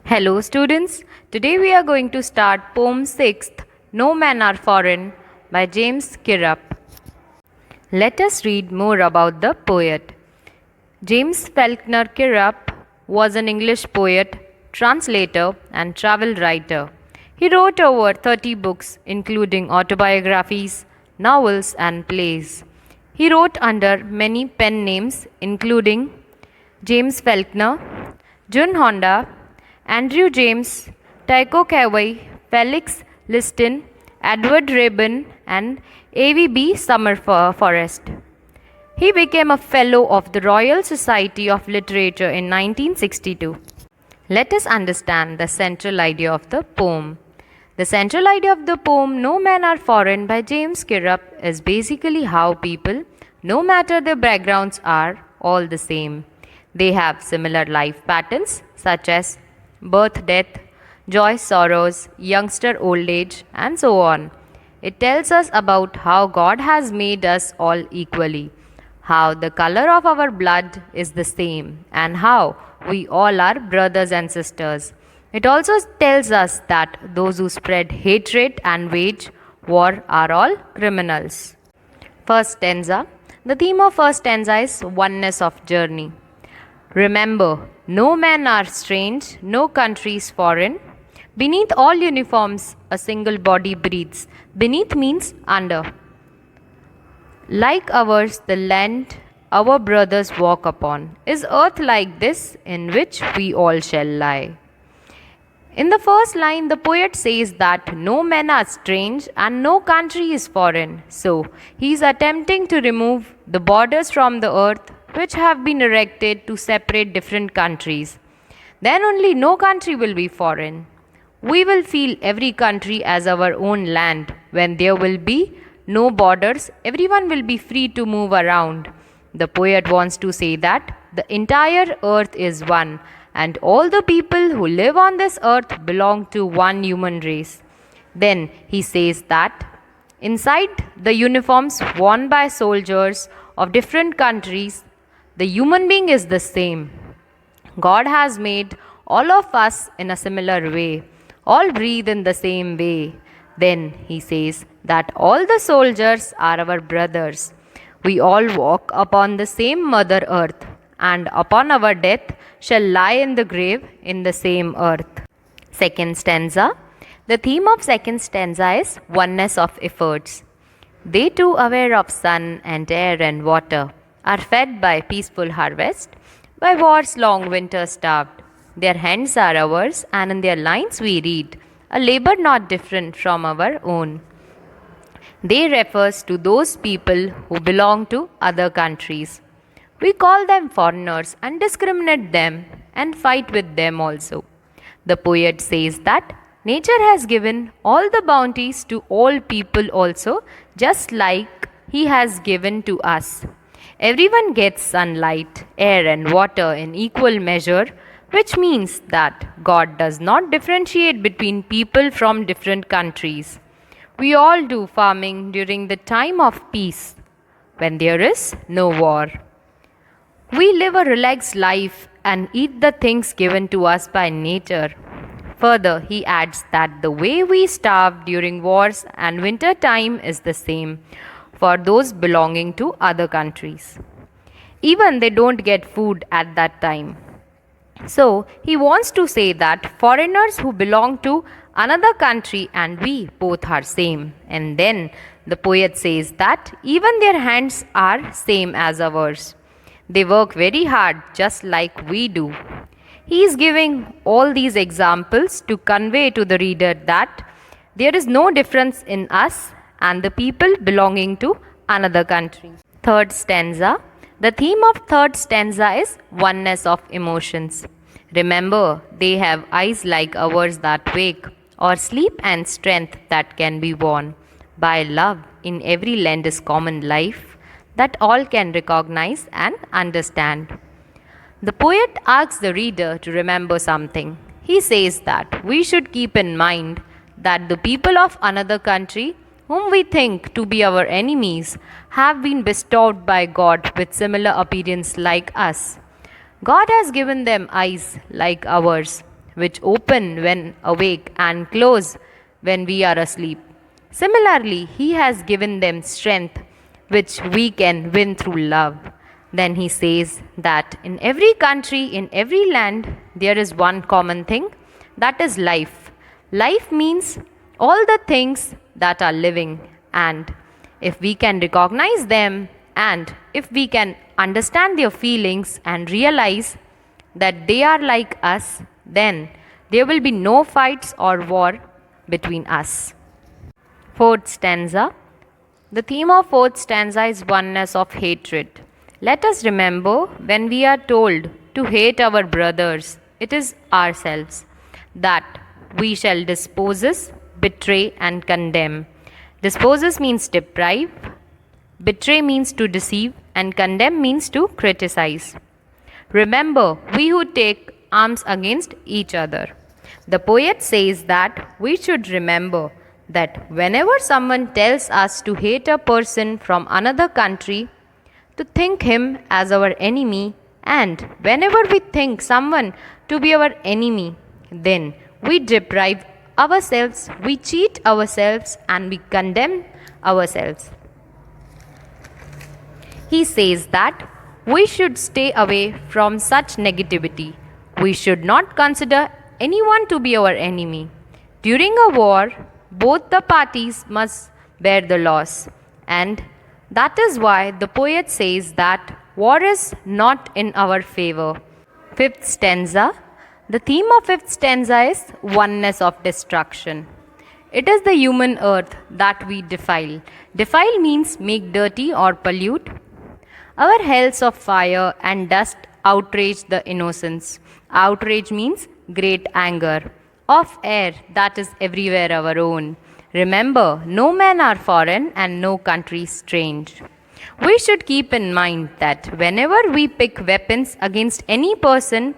Hello students, today we are going to start poem 6th, No Men Are Foreign by James Kirrup. Let us read more about the poet. James Faulkner Kirrup was an English poet, translator and travel writer. He wrote over 30 books including autobiographies, novels and plays. He wrote under many pen names including James Faulkner, June Honda, Andrew James, Tycho Cavey, Felix Liston, Edward Rabin, and A.V.B. Summerforest. He became a Fellow of the Royal Society of Literature in 1962. Let us understand the central idea of the poem. The central idea of the poem No Men Are Foreign by James Kirrup is basically how people, no matter their backgrounds, are all the same. They have similar life patterns such as birth, death, joy, sorrows, youngster, old age, and so on. It tells us about how God has made us all equally, how the color of our blood is the same, and how we all are brothers and sisters. It also tells us that those who spread hatred and wage war are all criminals. First stanza. The theme of first stanza is oneness of journey. Remember, no men are strange, no country is foreign. Beneath all uniforms, a single body breathes. Beneath means under. Like ours, the land our brothers walk upon. Is earth like this, in which we all shall lie? In the first line, the poet says that no men are strange and no country is foreign. So, he is attempting to remove the borders from the earth which have been erected to separate different countries. Then only no country will be foreign. We will feel every country as our own land. When there will be no borders, everyone will be free to move around. The poet wants to say that the entire earth is one, and all the people who live on this earth belong to one human race. Then he says that inside the uniforms worn by soldiers of different countries, the human being is the same. God has made all of us in a similar way. All breathe in the same way. Then he says that all the soldiers are our brothers. We all walk upon the same Mother Earth, and upon our death shall lie in the grave in the same earth. Second stanza. The theme of second stanza is oneness of efforts. They too aware of sun and air and water are fed by peaceful harvest, by war's long winter starved. Their hands are ours, and in their lines we read, a labor not different from our own. They refers to those people who belong to other countries. We call them foreigners and discriminate them and fight with them also. The poet says that nature has given all the bounties to all people also, just like he has given to us. Everyone gets sunlight, air, and water in equal measure, which means that God does not differentiate between people from different countries. We all do farming during the time of peace, when there is no war. We live a relaxed life and eat the things given to us by nature. Further, he adds that the way we starve during wars and winter time is the same for those belonging to other countries. Even they don't get food at that time. So, he wants to say that foreigners who belong to another country and we both are same. And then the poet says that even their hands are same as ours. They work very hard just like we do. He is giving all these examples to convey to the reader that there is no difference in us and the people belonging to another country. Third stanza. The theme of third stanza is oneness of emotions. Remember, they have eyes like ours that wake, or sleep and strength that can be won. By love in every land is common life that all can recognize and understand. The poet asks the reader to remember something. He says that we should keep in mind that the people of another country, whom we think to be our enemies, have been bestowed by God with similar appearance like us. God has given them eyes like ours, which open when awake and close when we are asleep. Similarly, He has given them strength, which we can win through love. Then He says that in every country, in every land, there is one common thing, that is life. Life means all the things that are living, and if we can recognize them and if we can understand their feelings and realize that they are like us, then there will be no fights or war between us. Fourth stanza. The theme of fourth stanza is oneness of hatred. Let us remember, when we are told to hate our brothers, it is ourselves that we shall dispose, betray and condemn. Dispose means deprive, betray means to deceive, and condemn means to criticize. Remember, we who take arms against each other. The poet says that we should remember that whenever someone tells us to hate a person from another country, to think him as our enemy, and whenever we think someone to be our enemy, then we deprive ourselves, we cheat ourselves, and we condemn ourselves. He says that we should stay away from such negativity. We should not consider anyone to be our enemy. During a war, both the parties must bear the loss, and that is why the poet says that war is not in our favor. Fifth stanza. The theme of fifth stanza is oneness of destruction. It is the human earth that we defile. Defile means make dirty or pollute. Our hells of fire and dust outrage the innocents. Outrage means great anger. Of air that is everywhere our own. Remember, no man are foreign and no country strange. We should keep in mind that whenever we pick weapons against any person,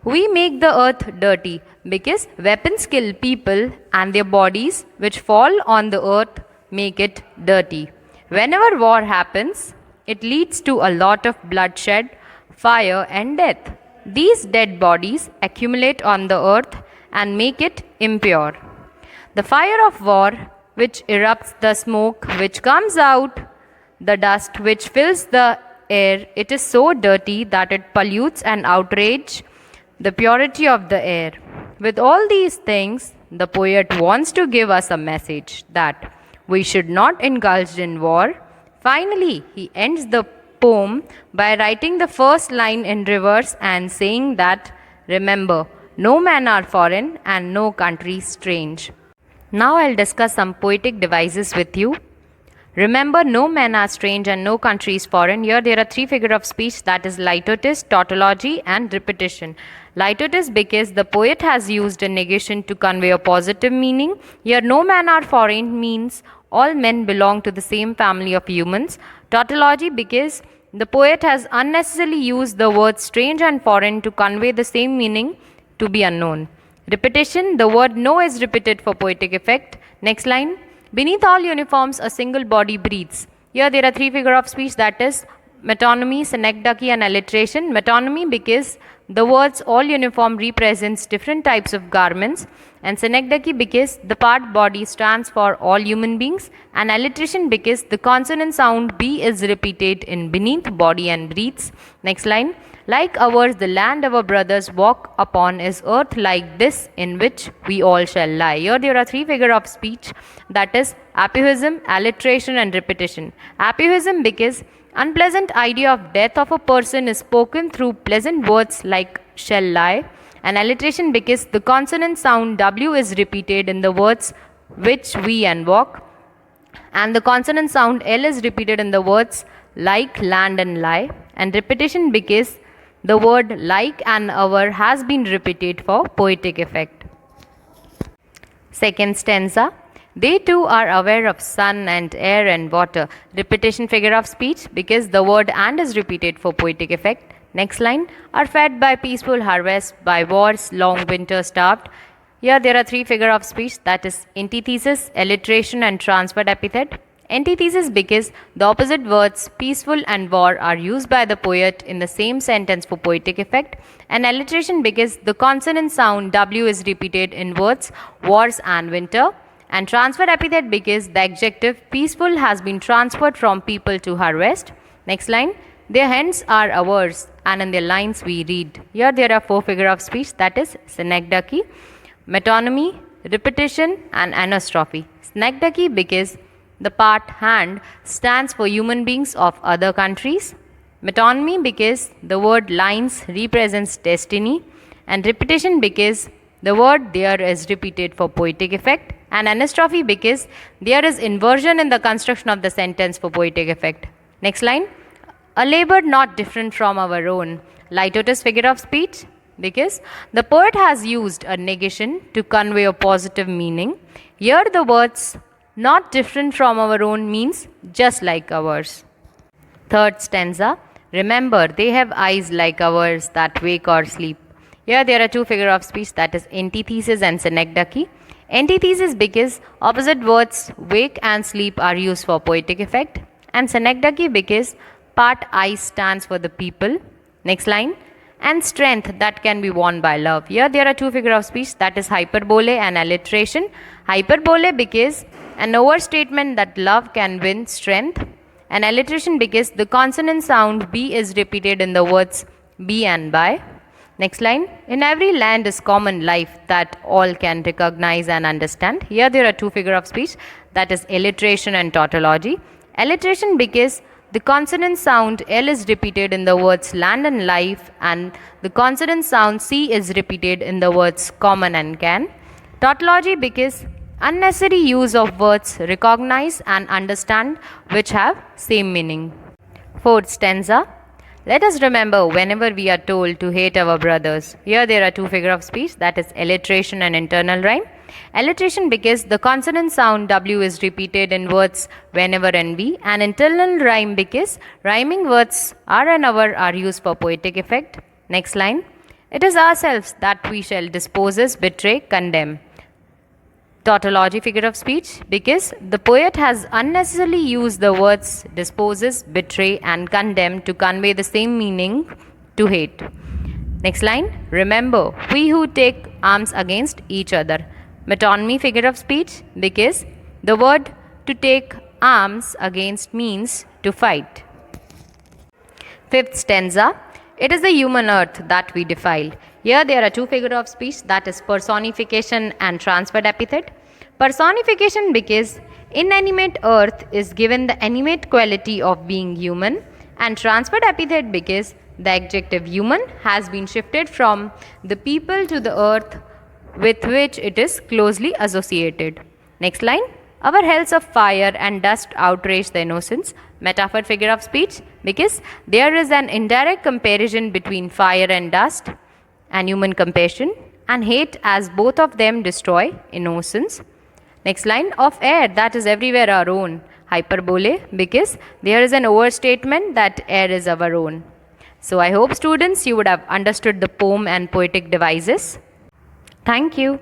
we make the earth dirty, because weapons kill people and their bodies which fall on the earth make it dirty. Whenever war happens, it leads to a lot of bloodshed, fire and death. These dead bodies accumulate on the earth and make it impure. The fire of war, which erupts, the smoke which comes out, the dust which fills the air, it is so dirty that it pollutes and outrages the purity of the air. With all these things, the poet wants to give us a message that we should not indulge in war. Finally, he ends the poem by writing the first line in reverse and saying that, remember, no man are foreign and no country strange. Now I'll discuss some poetic devices with you. Remember, no men are strange and no country is foreign. Here there are three figures of speech, that is litotes, tautology and repetition. Litotes because the poet has used a negation to convey a positive meaning. Here no man are foreign means all men belong to the same family of humans. Tautology because the poet has unnecessarily used the words strange and foreign to convey the same meaning to be unknown. Repetition, the word no is repeated for poetic effect. Next line. Beneath all uniforms, a single body breathes. Here there are three figures of speech, that is metonymy, synecdoche and alliteration. Metonymy because the words all uniform represents different types of garments, and synecdoche because the part body stands for all human beings, and alliteration because the consonant sound B is repeated in beneath, body and breathes. Next line. Like ours, the land our brothers walk upon is earth like this in which we all shall lie. Here there are three figures of speech, that is aphorism, alliteration and repetition. Aphorism because unpleasant idea of death of a person is spoken through pleasant words like shall lie, and alliteration because the consonant sound W is repeated in the words which, we and walk, and the consonant sound L is repeated in the words like, land and lie, and repetition because the word like and our has been repeated for poetic effect. Second stanza. They too are aware of sun and air and water. Repetition figure of speech because the word and is repeated for poetic effect. Next line. Are fed by peaceful harvest, by wars, long winter starved. Here there are three figure of speech, that is antithesis, alliteration and transferred epithet. Antithesis because the opposite words peaceful and war are used by the poet in the same sentence for poetic effect. And alliteration because the consonant sound W is repeated in words wars and winter. And transferred epithet because the adjective peaceful has been transferred from people to harvest. Next line. Their hands are ours, and in their lines we read. Here there are 4 figures of speech, that is synecdoche, metonymy, repetition, and anastrophe. Synecdoche because the part hand stands for human beings of other countries. Metonymy because the word lines represents destiny. And repetition because the word there is repeated for poetic effect. And anastrophe because there is inversion in the construction of the sentence for poetic effect. Next line. A labor not different from our own. Litotes figure of speech because the poet has used a negation to convey a positive meaning. Here the words not different from our own means just like ours. Third stanza. Remember, they have eyes like ours that wake or sleep. Here there are 2 figures of speech, that is antithesis and synecdoche. Antithesis because opposite words wake and sleep are used for poetic effect. And synecdoche because part I stands for the people. Next line. And strength that can be won by love. Here there are 2 figures of speech, that is hyperbole and alliteration. Hyperbole because an overstatement that love can win strength. And alliteration because the consonant sound B is repeated in the words be and by. Next line. In every land is common life that all can recognize and understand. Here there are 2 figures of speech, that is alliteration and tautology. Alliteration because the consonant sound L is repeated in the words land and life, and the consonant sound C is repeated in the words common and can. Tautology because unnecessary use of words recognize and understand which have same meaning. Fourth stanza. Let us remember whenever we are told to hate our brothers. Here there are 2 figures of speech, that is alliteration and internal rhyme. Alliteration because the consonant sound W is repeated in words whenever and we, and internal rhyme because rhyming words are and our are used for poetic effect. Next line. It is ourselves that we shall dispose, betray, condemn. Tautology figure of speech because the poet has unnecessarily used the words disposes, betray, and condemn to convey the same meaning to hate. Next line. Remember, we who take arms against each other. Metonymy figure of speech because the word to take arms against means to fight. Fifth stanza. It is the human earth that we defile. Here there are 2 figures of speech, that is personification and transferred epithet. Personification because inanimate earth is given the animate quality of being human, and transferred epithet because the adjective human has been shifted from the people to the earth with which it is closely associated. Next line. Our hells of fire and dust outrage the innocents. Metaphor figure of speech because there is an indirect comparison between fire and dust and human compassion and hate, as both of them destroy innocence. Next line. Of air that is everywhere our own. Hyperbole because there is an overstatement that air is our own. So I hope students you would have understood the poem and poetic devices. Thank you.